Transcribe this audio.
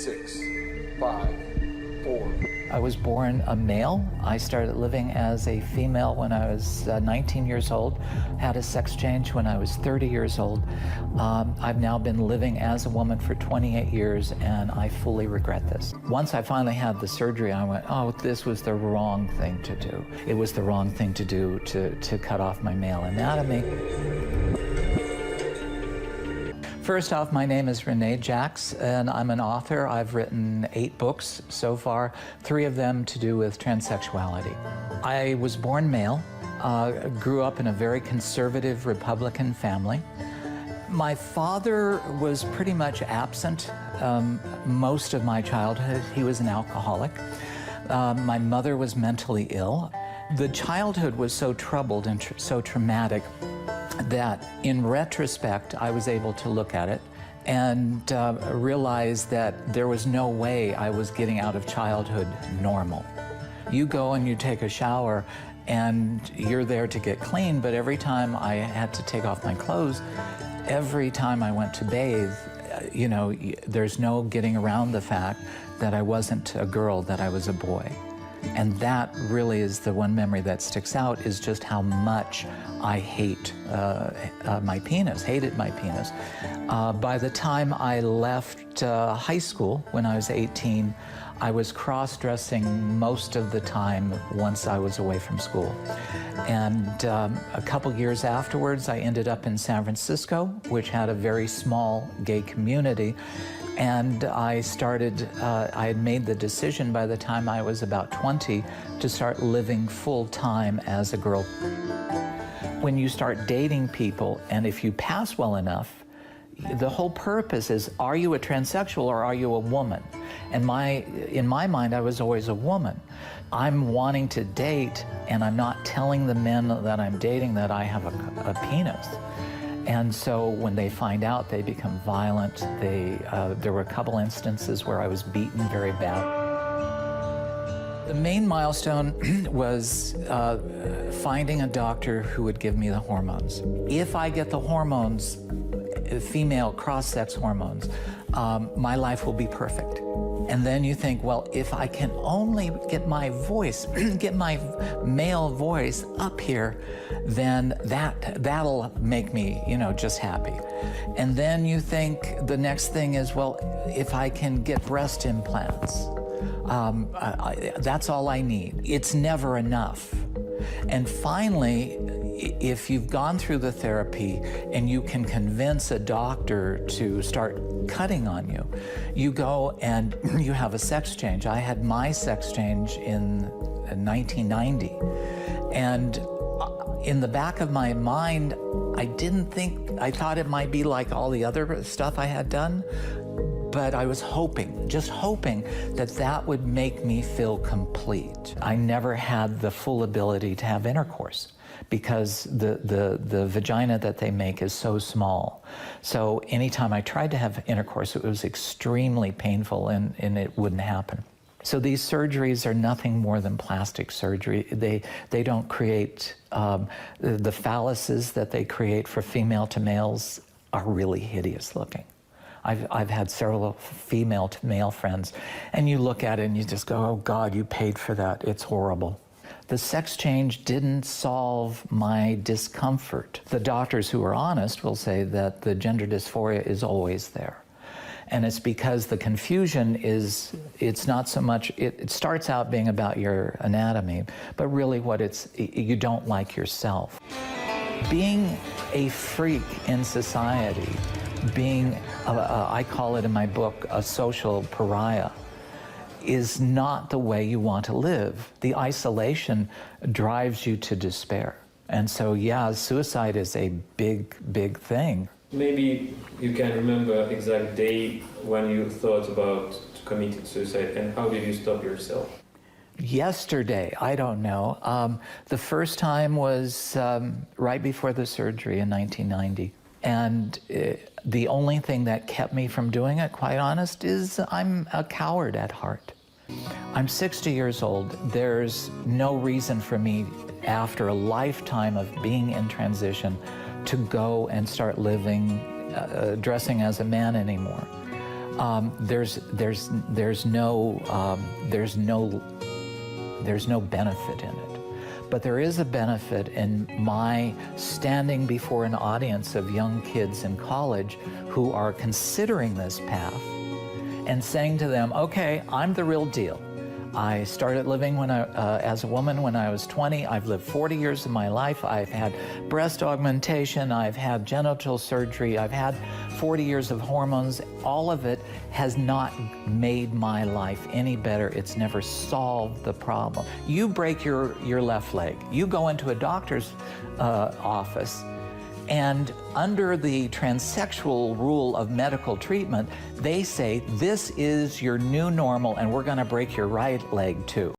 6, 5, 4. I was born a male. I started living as a female when I was 19 years old, had a sex change when I was 30 years old. I've now been living as a woman for 28 years, and I fully regret this. Once I finally had the surgery, I went, oh, this was the wrong thing to do. It was the wrong thing to do to cut off my male anatomy. First off, my name is Rene Jax, and I'm an author. I've written 8 books so far, 3 of them to do with transsexuality. I was born male, grew up in a very conservative Republican family. My father was pretty much absent most of my childhood. He was an alcoholic. My mother was mentally ill. The childhood was so troubled and so traumatic that in retrospect, I was able to look at it and realize that there was no way I was getting out of childhood normal. You go and you take a shower and you're there to get clean, but every time I had to take off my clothes, every time I went to bathe, you know, there's no getting around the fact that I wasn't a girl, that I was a boy. And that really is the one memory that sticks out, is just how much I hate my penis, hated my penis. By the time I left high school, when I was 18, I was cross-dressing most of the time once I was away from school. And a couple years afterwards, I ended up in San Francisco, which had a very small gay community. And I had made the decision by the time I was about 20 to start living full-time as a girl. When you start dating people, and if you pass well enough, the whole purpose is, are you a transsexual or are you a woman? And in my mind, I was always a woman. I'm wanting to date, and I'm not telling the men that I'm dating that I have a penis. And so when they find out, they become violent. There were a couple instances where I was beaten very bad. The main milestone was finding a doctor who would give me the hormones. If I get the hormones, female cross-sex hormones, my life will be perfect. And then you think, well, if I can only get my voice, get my male voice up here, then that'll make me, you know, just happy. And then you think the next thing is, well, if I can get breast implants, that's all I need. It's never enough. And finally, if you've gone through the therapy and you can convince a doctor to start cutting on you, you go and you have a sex change. I had my sex change in 1990. And in the back of my mind, I thought it might be like all the other stuff I had done, but I was hoping, just hoping, that that would make me feel complete. I never had the full ability to have intercourse because the vagina that they make is so small. So anytime I tried to have intercourse, it was extremely painful and it wouldn't happen. So these surgeries are nothing more than plastic surgery. They don't create, the phalluses that they create for female to males are really hideous looking. I've had several female to male friends, and you look at it and you just go, oh God, you paid for that, it's horrible. The sex change didn't solve my discomfort. The doctors who are honest will say that the gender dysphoria is always there. And it's because the confusion is, it's not so much, it starts out being about your anatomy, but really what you don't like yourself. Being a freak in society, being, I call it in my book, a social pariah, is not the way you want to live. The isolation drives you to despair. And so, yeah, suicide is a big, big thing. Maybe you can remember exact day when you thought about committing suicide, and how did you stop yourself? Yesterday, I don't know. The first time was right before the surgery in 1990. And the only thing that kept me from doing it, quite honest, is I'm a coward at heart. I'm 60 years old. There's no reason for me, after a lifetime of being in transition, to go and start living, dressing as a man anymore. There's no benefit in it. But there is a benefit in my standing before an audience of young kids in college who are considering this path and saying to them, okay, I'm the real deal. I started living as a woman when I was 20. I've lived 40 years of my life. I've had breast augmentation. I've had genital surgery. I've had 40 years of hormones. All of it has not made my life any better. It's never solved the problem. You break your left leg. You go into a doctor's office, and under the transsexual rule of medical treatment, they say, this is your new normal and we're going to break your right leg too.